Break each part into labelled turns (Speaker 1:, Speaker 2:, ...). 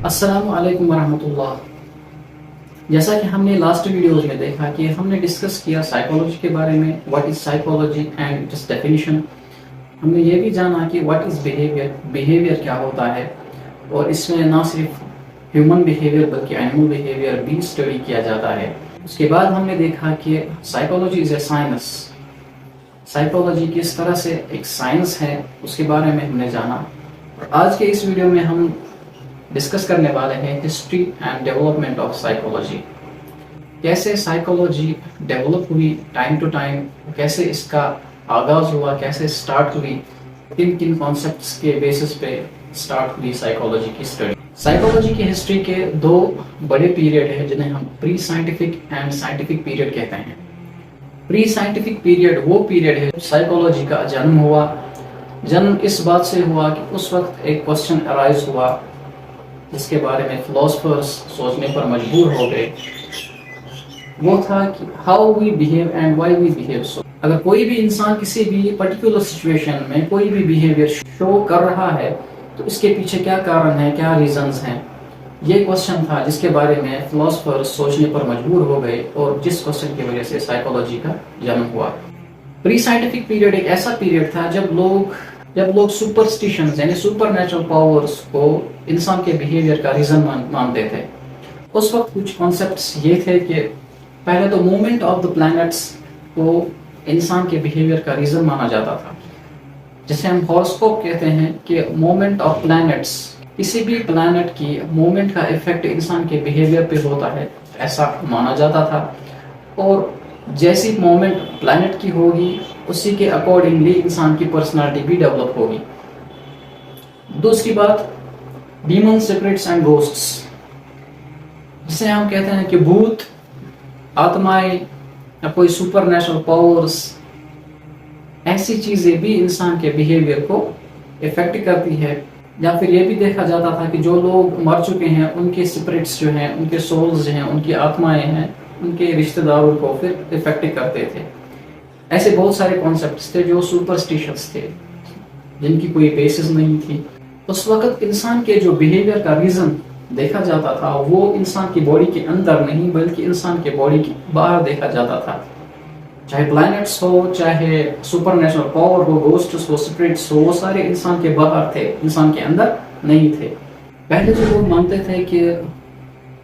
Speaker 1: السلام علیکم ورحمۃ اللہ۔ جیسا کہ ہم نے لاسٹ ویڈیوز میں دیکھا کہ ہم نے ڈسکس کیا سائیکالوجی کے بارے میں، what is psychology and its definition. ہم نے یہ بھی جانا کہ واٹ از بیہیویئر، بیہیویئر کیا ہوتا ہے، اور اس میں نہ صرف ہیومن بیہیویئر بلکہ اینیمل بیہیویئر بھی اسٹڈی کیا جاتا ہے۔ اس کے بعد ہم نے دیکھا کہ psychology is a science, psychology کس طرح سے ایک سائنس ہے اس کے بارے میں ہم نے جانا۔ اور آج کے اس ویڈیو میں ہم ڈسکس کرنے والے ہیں history and development of psychology, کیسے سائیکالوجی ڈیولپ ہوئی ٹائم ٹو ٹائم، کیسے اس کا آغاز ہوا، کیسے سٹارٹ ہوئی، کن کن کانسیپٹس کے بیسس پہ سٹارٹ ہوئی سائیکالوجی کی اسٹڈی۔ سائیکالوجی کی ہسٹری کے دو بڑے پیریڈ ہیں جنہیں ہم pre scientific and scientific period کہتے ہیں۔ پری سائنٹیفک پیریڈ وہ پیریڈ ہے سائیکالوجی کا جنم ہوا۔ جنم اس بات سے ہوا کہ اس وقت ایک کوسچن ارائز ہوا جس کے بارے میں فلاسفرز سوچنے پر مجبور ہو گئے، وہ تھا کہ how we behave and why we behave so. اگر کوئی بھی انسان کسی بھی پرٹیکولر سچویشن میں کوئی بھی بہیویئر شو کر رہا ہے تو اس کے پیچھے کیا کارن ہے، کیا ریزنز ہیں، یہ کوسچن تھا جس کے بارے میں فلاسفرز سوچنے پر مجبور ہو گئے اور جس کوسچن کی وجہ سے سائیکالوجی کا جنم ہوا۔ پری سائنٹیفک پیریڈ ایک ایسا پیریڈ تھا جب لوگ سپرسٹیشنز یعنی سپر نیچرل پاورز کو انسان کے بیہیویئر کا ریزن مانتے تھے۔ اس وقت کچھ کانسیپٹس یہ تھے کہ پہلے تو موومنٹ آف دا پلانٹس کو انسان کے بیہیویئر کا ریزن مانا جاتا تھا، جسے ہم ہاروسکوپ کہتے ہیں کہ موومنٹ آف پلانٹس، کسی بھی پلانٹ کی موومنٹ کا افیکٹ انسان کے بیہیویئر پہ ہوتا ہے، ایسا مانا جاتا تھا۔ اور جیسی موومنٹ پلانٹ کی ہوگی اسی کے اکارڈنگلی انسان کی پرسنالٹی بھی ڈیولپ ہوگی۔ دوسری بات ڈیمن، اسپرٹس اینڈ گھوسٹس، جسے ہم کہتے ہیں کہ بھوت، آتمائیں یا کوئی سپر نیچرل پاورز، ایسی چیزیں بھی انسان کے بیہیویئر کو افیکٹ کرتی ہے۔ یا پھر یہ بھی دیکھا جاتا تھا کہ جو لوگ مر چکے ہیں ان کے اسپرٹس جو ہیں، ان کے سولز جو ہیں، ان کی آتمائیں ہیں، ان کے رشتہ داروں کو پھر افیکٹ کرتے تھے۔ ایسے بہت سارے کانسیپٹس تھے جو سپرسٹیشنس تھے، جن کی کوئی بیسس نہیں تھی۔ اس وقت انسان کے جو بیہیویئر کا ریزن دیکھا جاتا تھا وہ انسان کی باڈی کے اندر نہیں بلکہ انسان کے باڈی کے باہر دیکھا جاتا تھا۔ چاہے پلانٹس ہو، چاہے سپر نیچرل پاور ہو، گھوسٹس ہو، اسپرٹس ہو، وہ سارے انسان کے باہر تھے، انسان کے اندر نہیں تھے۔ پہلے جو لوگ مانتے تھے کہ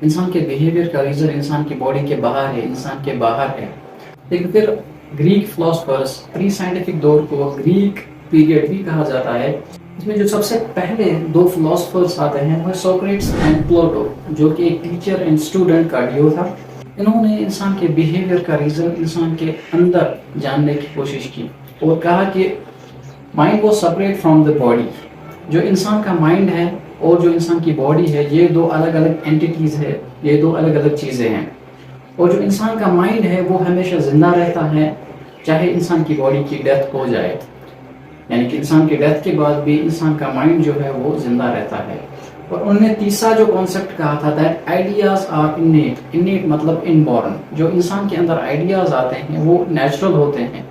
Speaker 1: انسان کے بیہیویئر کا ریزن انسان کی باڈی کے باہر ہے، انسان کے باہر ہے، لیکن پھر گریک فلاسفرز، پری سائنٹیفک دور کو گریک پیریڈ بھی کہا جاتا ہے، اس میں جو سب سے پہلے دو فلاسفرز آتے ہیں وہ سوکریٹس اینڈ پلاٹو، جو کہ ایک ٹیچر اینڈ اسٹوڈنٹ کا ڈیو تھا۔ انہوں نے انسان کے بیہیویئر کا ریزن انسان کے اندر جاننے کی کوشش کی اور کہا کہ mind was separate from the body, جو انسان کا مائنڈ ہے اور جو انسان کی باڈی ہے یہ دو الگ الگ اینٹیٹیز ہے، یہ دو الگ الگ چیزیں ہیں۔ اور جو انسان کا مائنڈ ہے وہ ہمیشہ زندہ رہتا ہے چاہے انسان کی باڈی کی ڈیتھ ہو جائے، یعنی کہ انسان کی ڈیتھ کے بعد بھی انسان کا مائنڈ جو ہے وہ زندہ رہتا ہے۔ اور انہوں نے تیسرا جو کانسیپٹ کہا تھا that ideas are innate, innate مطلب ان بورن، جو انسان کے اندر آئیڈیاز آتے ہیں وہ نیچرل ہوتے ہیں،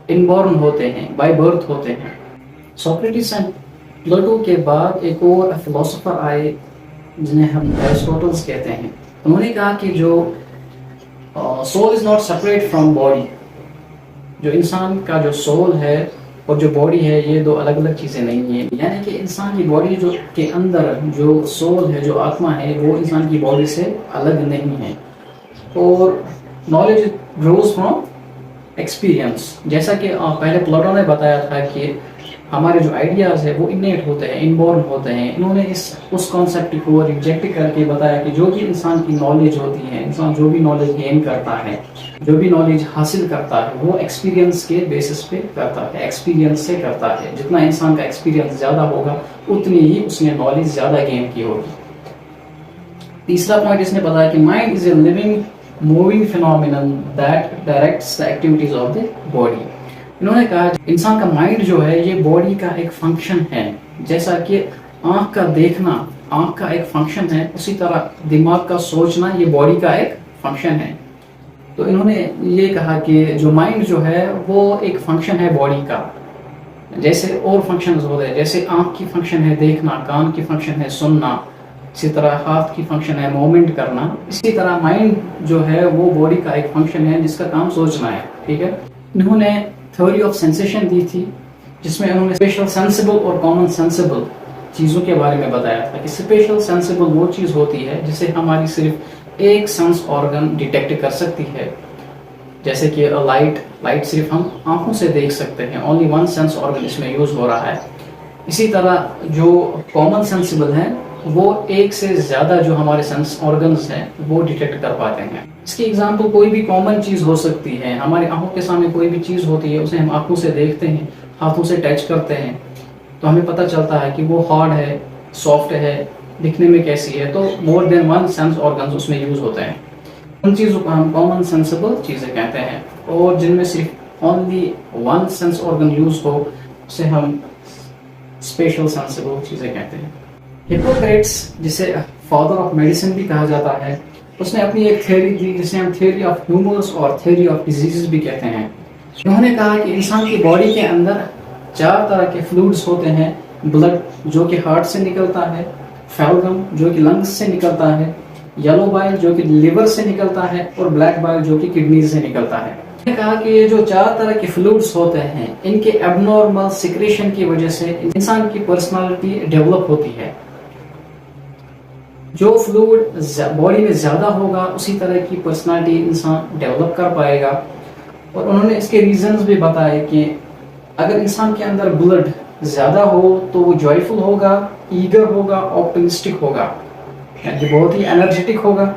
Speaker 1: ان بورن ہوتے ہیں، بائی برتھ ہوتے ہیں۔ سوکریٹس اینڈ پلاٹو کے بعد ایک اور فلاسفر آئے جنہیں ہم ایرسٹوٹل کہتے ہیں۔ انہوں نے کہا کہ جو soul is not separate from body, جو انسان کا جو سول ہے اور جو باڈی ہے یہ دو الگ الگ چیزیں نہیں ہیں، یعنی کہ انسان کی باڈی جو کے اندر جو سول ہے، جو آتما ہے، وہ انسان کی باڈی سے الگ نہیں ہے۔ اور نالج گروز فرام ایکسپیرینس، جیسا کہ پہلے پلاٹو نے بتایا تھا کہ ہمارے جو آئیڈیاز ہے وہ انیٹ ہوتے ہیں، انبورن ہوتے ہیں۔ انہوں نے اس کانسیپٹ کو ریجیکٹ کر کے بتایا کہ جو بھی انسان کی نالج ہوتی ہے، انسان جو بھی نالج گین کرتا ہے، جو بھی نالج حاصل کرتا ہے وہ ایکسپیرینس کے بیسس پہ کرتا ہے، ایکسپیرینس سے کرتا ہے۔ جتنا انسان کا ایکسپیرینس زیادہ ہوگا اتنی ہی اس نے نالج زیادہ گین کی ہوگی۔ تیسرا پوائنٹ اس نے بتایا کہ mind is a living moving phenomenon that directs the activities of the body. انہوں نے کہا انسان کا مائنڈ جو ہے یہ باڈی کا ایک فنکشن ہے، جیسا کہ آنکھ کا دیکھنا آنکھ کا ایک فنکشن ہے، اسی طرح دماغ کا سوچنا یہ باڈی کا ایک فنکشن ہے۔ تو انہوں نے یہ کہا کہ جو مائنڈ جو ہے وہ ایک فنکشن ہے باڈی کا، جیسے اور فنکشنز ہوتے ہیں، جیسے آنکھ کی فنکشن ہے دیکھنا، کان کی فنکشن ہے سننا، اسی طرح ہاتھ کی فنکشن ہے مومنٹ کرنا. اسی طرح مائنڈ جو ہے وہ باڈی کا ایک فنکشن ہے جس کا کام سوچنا ہے. ٹھیک ہے. انہوں نے تھیوری آف سینسیشن دی تھی جس میں انہوں نے اسپیشل سینسیبل اور کامن سینسیبل چیزوں کے بارے میں بتایا تھا کہ اسپیشل سینسیبل وہ چیز ہوتی ہے جسے ہماری صرف ایک سینس آرگن ڈیٹیکٹ کر سکتی ہے. جیسے کہ لائٹ صرف ہم آنکھوں سے دیکھ سکتے ہیں. اونلی ون سینس آرگن اس میں یوز ہو رہا ہے. اسی طرح جو کامن سینسیبل ہیں وہ ایک سے زیادہ جو ہمارے سینس آرگنز ہیں وہ ڈیٹیکٹ کر پاتے ہیں. اس کی ایگزامپل کوئی بھی کامن چیز ہو سکتی ہے. ہماری آنکھوں کے سامنے کوئی بھی چیز ہوتی ہے اسے ہم آنکھوں سے دیکھتے ہیں, ہاتھوں سے ٹچ کرتے ہیں تو ہمیں پتہ چلتا ہے کہ وہ ہارڈ ہے, سافٹ ہے, دکھنے میں کیسی ہے. تو مور دین ون سینس آرگنز اس میں یوز ہوتے ہیں. ان چیزوں کو ہم کامن سینسیبل چیزیں کہتے ہیں, اور جن میں صرف only one sense organ use ہو اسے ہم اسپیشل سینسیبل چیزیں کہتے ہیں. ہپوکریٹس جسے فادر آف میڈیسن بھی کہا جاتا ہے, اس نے اپنی ایک تھیوری دی جسے ہم تھیوری آف ہیومرس اور تھیوری آف ڈیزیزز بھی کہتے ہیں. انہوں نے کہا کہ انسان کی باڈی کے اندر 4 طرح کے فلوئڈز ہوتے ہیں. بلڈ جو کہ ہارٹ سے نکلتا ہے, فیلگم جو کہ لنگز سے نکلتا ہے, یلو بائل جو کہ لیور سے نکلتا ہے, اور بلیک بائل جو کہ کڈنیز سے نکلتا ہے. انہوں نے کہا کہ یہ جو 4 طرح کے فلوئڈز ہوتے ہیں ان کے اب نارمل سیکریشن کی وجہ سے انسان کی پرسنالٹی ڈیولپ ہوتی ہے. جو فلوئڈ باڈی میں زیادہ ہوگا اسی طرح کی پرسنالٹی انسان ڈیولپ کر پائے گا. اور انہوں نے اس کے ریزنز بھی بتائے کہ اگر انسان کے اندر بلڈ زیادہ ہو تو وہ جوائفل ہوگا, ایگر ہوگا, آپٹمسٹک ہوگا, یعنی بہت ہی انرجیٹک ہوگا.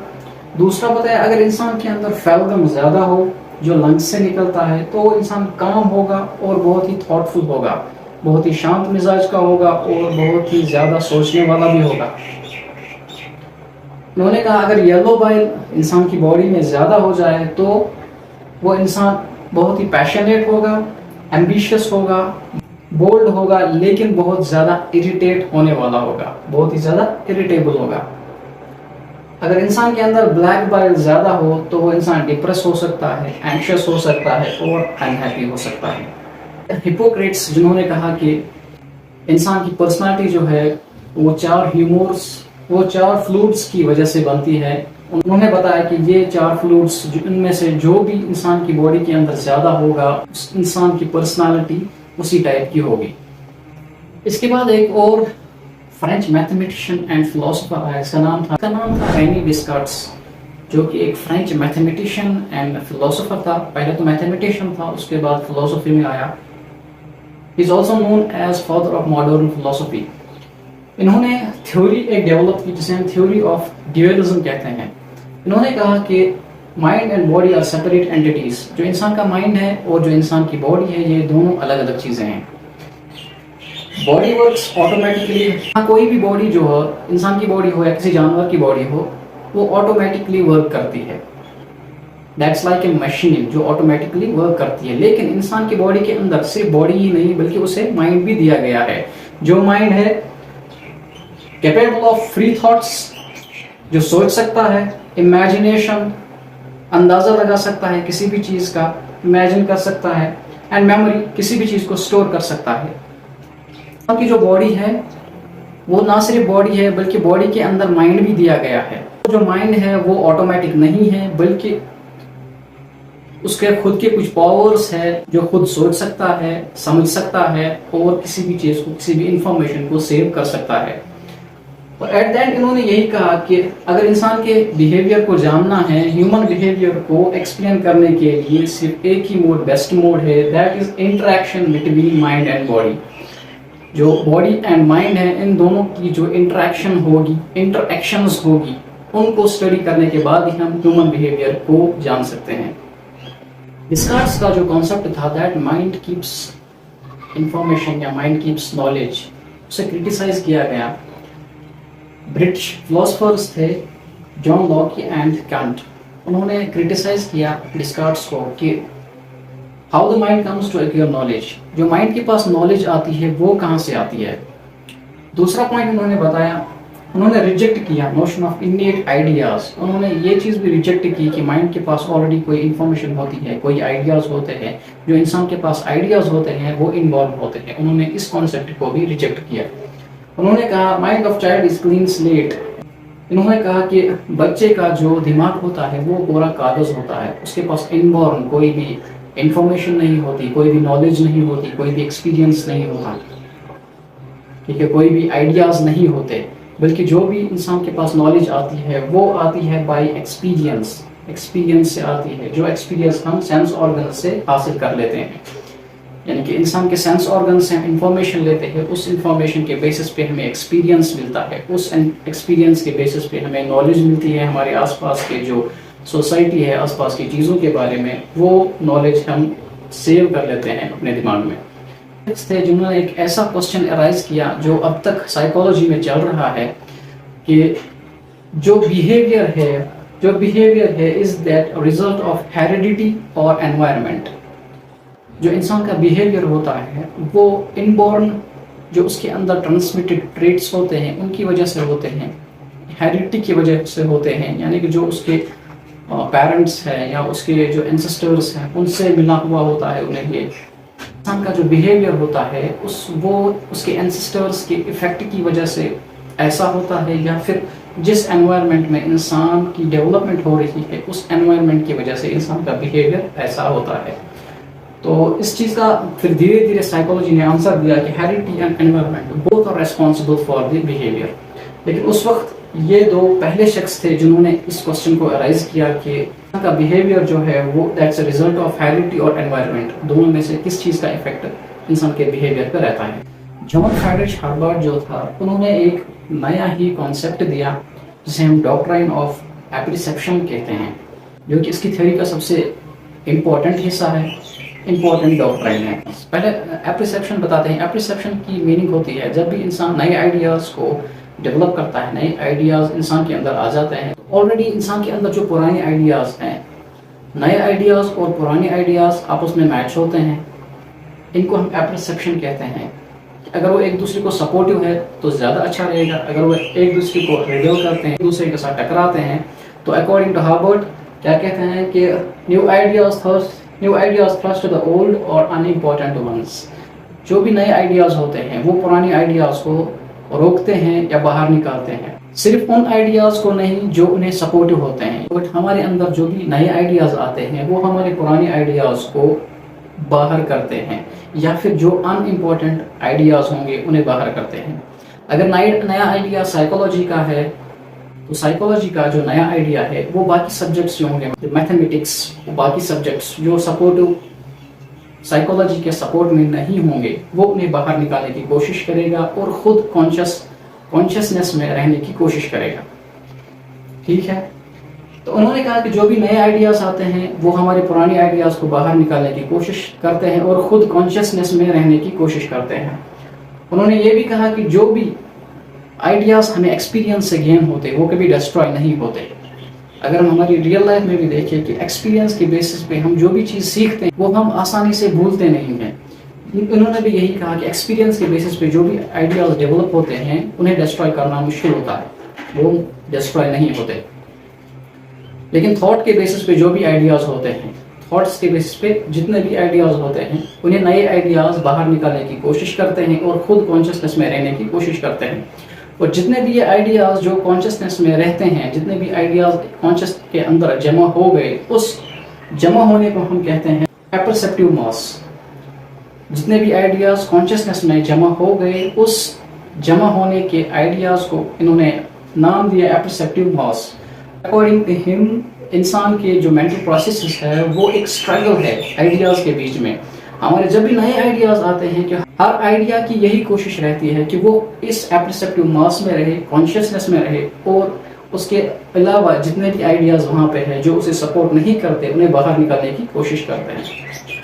Speaker 1: دوسرا بتایا اگر انسان کے اندر فیلگم زیادہ ہو جو لنگس سے نکلتا ہے تو وہ انسان کام ہوگا اور بہت ہی تھاٹفل ہوگا, بہت ہی شانت مزاج کا ہوگا اور بہت ہی زیادہ سوچنے والا بھی ہوگا. انہوں نے کہا اگر یلو بائل انسان کی باڈی میں زیادہ ہو جائے تو وہ انسان بہت ہی پیشنیٹ ہوگا, ایمبیشیس ہوگا, بولڈ ہوگا, لیکن بہت زیادہ اریٹیٹ ہونے والا ہوگا, بہت ہی زیادہ اریٹیبل ہوگا. اگر انسان کے اندر بلیک بائل زیادہ ہو تو وہ انسان ڈپریس ہو سکتا ہے, اینکشس ہو سکتا ہے اور انہیپی ہو سکتا ہے. ہپوکریٹس جنہوں نے کہا کہ انسان کی پرسنالٹی جو ہے وہ 4 فلوئڈز کی وجہ سے بنتی ہے. انہوں نے بتایا کہ یہ 4 فلوئڈز ان میں سے جو بھی انسان کی باڈی کے اندر زیادہ ہوگا اس انسان کی پرسنالٹی اسی ٹائپ کی ہوگی. اس کے بعد ایک اور فرینچ میتھمیٹیشین اینڈ فلاسفر آیا, اس کا نام تھا رینی ڈسکارٹس, جو کہ ایک فرینچ میتھمیٹیشین اینڈ فلاسفر تھا. پہلے تو میتھمیٹیشین تھا, اس کے بعد فلاسفی میں آیا. He is also known as father of modern philosophy. انہوں نے تھیوری ایک ڈیولپ کی جسے ہم تھیوری آف ڈیویلزم کہتے ہیں. انہوں نے کہا کہ mind and body are separate entities. جو انسان کا مائنڈ ہے اور جو انسان کی باڈی ہے یہ دونوں الگ الگ چیزیں ہیں. باڈی ورکس آٹومیٹکلی, کوئی بھی باڈی جو ہو, انسان کی باڈی ہو یا کسی جانور کی باڈی ہو, وہ آٹومیٹکلی ورک کرتی ہے. دیٹس لائک اے مشین جو آٹومیٹکلی ورک کرتی ہے. لیکن انسان کی باڈی کے اندر صرف باڈی ہی نہیں بلکہ اسے مائنڈ بھی دیا گیا ہے. جو مائنڈ ہے کیپیبل آف فری تھاٹس, جو سوچ سکتا ہے, امیجنیشن, اندازہ لگا سکتا ہے کسی بھی چیز کا, امیجن کر سکتا ہے, اینڈ میموری, کسی بھی چیز کو اسٹور کر سکتا ہے. کی جو باڈی ہے وہ نہ صرف باڈی ہے بلکہ باڈی کے اندر مائنڈ بھی دیا گیا ہے. جو مائنڈ ہے وہ آٹومیٹک نہیں ہے بلکہ اس کے خود کے کچھ پاورز ہے جو خود سوچ سکتا ہے, سمجھ سکتا ہے اور کسی بھی چیز کو, کسی بھی انفارمیشن کو سیو کر سکتا ہے. اور ایٹ دا اینڈ انہوں نے یہی کہا کہ اگر انسان کے بیہیویئر کو جاننا ہے, ہیومن بیہیویئر کو ایکسپلین کرنے کے لیے صرف ایک ہی موڈ, بیسٹ موڈ ہے, that is interaction between mind and body. جو باڈی اینڈ مائنڈ ہے ان دونوں کی جو انٹریکشن ہوگی, انٹریکشنز ہوگی, ان کو اسٹڈی کرنے کے بعد ہی ہم ہیومن بیہیویئر کو جان سکتے ہیں. ڈسکارٹس کا جو کانسیپٹ تھا دیٹ مائنڈ کیپس انفارمیشن یا مائنڈ کیپس نالج, اسے کرٹیسائز کیا گیا. برٹش فلاسفرز تھے جان لاکی اینڈ کانٹ. انہوں نے کرٹیسائز کیا ڈسکارٹس کو کہ how the mind comes to acquire knowledge. جو مائنڈ کے پاس نالج آتی ہے وہ کہاں سے آتی ہے. دوسرا پوائنٹ انہوں نے بتایا, انہوں نے ریجیکٹ کیا نوشن آف انیٹ آئیڈیاز. انہوں نے یہ چیز بھی ریجیکٹ کی کہ مائنڈ کے پاس آلریڈی کوئی انفارمیشن ہوتی ہے, کوئی آئیڈیاز ہوتے ہیں. جو انسان کے پاس آئیڈیاز ہوتے ہیں وہ انوالو ہوتے ہیں. انہوں نے اس کانسیپٹ کو بھی ریجیکٹ کیا. انہوں نے کہا mind of child is clean slate. انہوں نے کہا کہ بچے کا جو دماغ ہوتا ہے وہ پورا کاغذ ہوتا ہے، اس کے پاس انبورن کوئی بھی انفارمیشن نہیں ہوتی، کوئی بھی نالج نہیں ہوتی، کوئی بھی ایکسپیرینس نہیں ہوتا، ٹھیک ہے، کوئی بھی آئیڈیاز نہیں ہوتے، بلکہ جو بھی انسان کے پاس نالج آتی ہے وہ آتی ہے بائی ایکسپیرینس سے آتی ہے، جو ایکسپیرینس ہم سینس آرگن سے حاصل کر لیتے ہیں، یعنی کہ انسان کے سینس آرگن سے ہم انفارمیشن لیتے ہیں، اس انفارمیشن کے بیسس پہ ہمیں ایکسپیرینس ملتا ہے، اس ایکسپیرینس کے بیسس پہ ہمیں نالج ملتی ہے، ہمارے آس پاس کے جو سوسائٹی ہے، آس پاس کی چیزوں کے بارے میں وہ نالج ہم سیو کر لیتے ہیں اپنے دماغ میں۔ تھے جنہوں نے ایک ایسا کوسچن ارائز کیا جو اب تک سائیکالوجی میں چل رہا ہے کہ جو بیہیویئر ہے is that result of heredity اور انوائرمنٹ۔ جو انسان کا بیہیویئر ہوتا ہے وہ انبورن جو اس کے اندر ٹرانسمیٹڈ ٹریٹس ہوتے ہیں ان کی وجہ سے ہوتے ہیں، ہیریڈیٹی کی وجہ سے ہوتے ہیں، یعنی کہ جو اس کے پیرنٹس ہیں یا اس کے جو انسسٹرز ہیں ان سے ملا ہوا ہوتا ہے انہیں۔ یہ انسان کا جو بیہیویئر ہوتا ہے وہ اس کے انسسٹرز کے افیکٹ کی وجہ سے ایسا ہوتا ہے، یا پھر جس انوائرمنٹ میں انسان کی ڈیولپمنٹ ہو رہی ہے اس انوائرمنٹ کی وجہ سے انسان کا بیہیویئر ایسا ہوتا ہے۔ تو اس چیز کا پھر دھیرے دھیرے سائیکالوجی نے آنسر دیا کہ heredity and environment both are responsible for the behaviour. لیکن اس وقت یہ دو پہلے شخص تھے جنہوں نے اس کوسچن کو ارائز کیا کہ انسان کا بیہیویئر جو ہے وہ that's a result of heredity اور انوائرمنٹ، دونوں میں سے کس چیز کا افیکٹ انسان کے بیہیویئر پہ رہتا ہے۔ جان فریڈرک ہربرٹ جو تھا انہوں نے ایک نیا ہی کانسیپٹ دیا جسے ہم ڈاکٹرائن آف اپریسیپشن کہتے ہیں، جو کہ اس کی تھیوری کا سب سے امپورٹنٹ حصہ ہے، امپورٹنٹ ڈاکٹرائن ہے۔ پہلے اپریسیپشن بتاتے ہیں۔ اپریسیپشن کی میننگ ہوتی ہے جب بھی انسان نئے آئیڈیاز کو ڈیولپ کرتا ہے، نئے آئیڈیاز انسان کے اندر آ جاتے ہیں، آلریڈی انسان کے اندر جو پرانے آئیڈیاز ہیں، نئے آئیڈیاز اور پرانے آئیڈیاز آپس میں میچ ہوتے ہیں، ان کو ہم اپریسیپشن کہتے ہیں۔ اگر وہ ایک دوسرے کو سپورٹیو ہے تو زیادہ اچھا رہے گا، اگر وہ ایک دوسرے کو ریبیل کرتے ہیں، ایک دوسرے کے ساتھ ٹکراتے ہیں، تو اکارڈنگ ٹو ہاربرٹ کیا کہتے ہیں کہ new ideas thrust the old اور ان امپورٹنٹ ونس۔ جو بھی نئے آئیڈیاز ہوتے ہیں وہ پرانے آئیڈیاز کو روکتے ہیں یا باہر نکالتے ہیں، صرف ان آئیڈیاز کو نہیں جو انہیں سپورٹیو ہوتے ہیں، بٹ ہمارے اندر جو بھی نئے آئیڈیاز آتے ہیں وہ ہمارے پرانے آئیڈیاز کو باہر کرتے ہیں، یا پھر جو ان امپورٹنٹ آئیڈیاز ہوں گے انہیں باہر کرتے ہیں۔ اگر نیا آئیڈیا سائیکالوجی کا ہے تو سائیکالوجی کا جو نیا آئیڈیا ہے وہ باقی سبجیکٹس جو ہوں گے، میتھمیٹکس، باقی سبجیکٹس جو سپورٹو سائیکالوجی کے سپورٹ میں نہیں ہوں گے وہ انہیں باہر نکالنے کی کوشش کرے گا اور خود کانشیسنیس میں رہنے کی کوشش کرے گا، ٹھیک ہے۔ تو انہوں نے کہا کہ جو بھی نئے آئیڈیاز آتے ہیں وہ ہمارے پرانے آئیڈیاز کو باہر نکالنے کی کوشش کرتے ہیں اور خود کانشیسنیس میں رہنے کی کوشش کرتے ہیں۔ انہوں نے یہ بھی کہا کہ جو بھی آئیڈیاز ہمیں ایکسپیرینس سے گین ہوتے وہ کبھی ڈسٹرائے نہیں ہوتے۔ اگر ہم ہماری ریئل لائف میں بھی دیکھیں کہ ایکسپیرینس کے بیسس پہ ہم جو بھی چیز سیکھتے ہیں وہ ہم آسانی سے بھولتے نہیں ہیں۔ انہوں نے بھی یہی کہا کہ ایکسپیرینس کے بیسس پہ جو بھی آئیڈیاز ڈیولپ ہوتے ہیں انہیں ڈسٹرائے کرنا مشکل ہوتا ہے، وہ ڈسٹرائے نہیں ہوتے۔ لیکن تھاٹ کے بیسس پہ جو بھی آئیڈیاز ہوتے ہیں، تھاٹس کے بیسس پہ جتنے بھی آئیڈیاز ہوتے ہیں انہیں نئے آئیڈیاز باہر نکالنے کی کوشش کرتے ہیں اور خود کانشیسنیس میں رہنے کی کوشش کرتے ہیں۔ اور جتنے بھی یہ آئیڈیاز جو کانشیسنیس میں رہتے ہیں، جتنے بھی آئیڈیاز کانشیس کے اندر جمع ہو گئے، اس جمع ہونے کو ہم کہتے ہیں اپرسیپٹیو ماس۔ جتنے بھی آئیڈیاز کانشیسنیس میں جمع ہو گئے اس جمع ہونے کے آئیڈیاز کو انہوں نے نام دیا اپرسیپٹیو ماس۔ اکارڈنگ ٹو ہم انسان کے جو مینٹل پروسیسز ہے وہ ایک اسٹرگل ہے آئیڈیاز کے بیچ میں۔ ہمارے جب بھی نئے آئیڈیاز آتے ہیں کہ ہر آئیڈیا کی یہی کوشش رہتی ہے کہ وہ اس اپرسیپٹیو ماس میں رہے، کانشیسنیس میں رہے، اور اس کے علاوہ جتنے بھی آئیڈیاز وہاں پہ ہیں جو اسے سپورٹ نہیں کرتے انہیں باہر نکالنے کی کوشش کرتے ہیں۔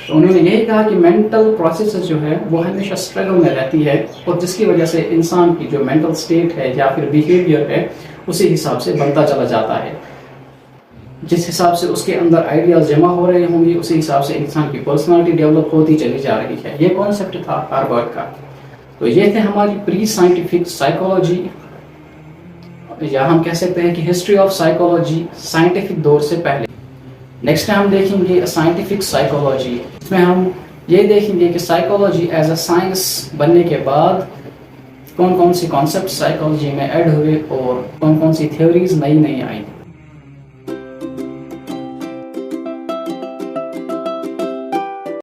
Speaker 1: تو انہوں نے یہی کہا کہ مینٹل پروسیسز جو ہے وہ ہمیشہ اسٹرگل میں رہتی ہے، اور جس کی وجہ سے انسان کی جو مینٹل اسٹیٹ ہے یا پھر بیہیویئر ہے اسی حساب سے بنتا چلا جاتا ہے۔ جس حساب سے اس کے اندر آئیڈیاز جمع ہو رہے ہوں گے اسی حساب سے انسان کی پرسنالٹی ڈیولپ ہوتی چلی جا رہی ہے۔ یہ کانسیپٹ تھا ہاربرٹ کا۔ تو یہ تھے ہماری پری سائنٹیفک سائیکالوجی، یا ہم کہہ سکتے ہیں کہ ہسٹری آف سائیکالوجی سائنٹیفک دور سے پہلے۔ نیکسٹ ہم دیکھیں گے سائنٹیفک سائیکالوجی۔ اس میں ہم یہ دیکھیں گے کہ سائیکالوجی ایز اے سائنس بننے کے بعد کون کون سی کانسیپٹ سائیکالوجی میں ایڈ ہوئے اور کون کون سی تھیوریز نئی نئی آئی.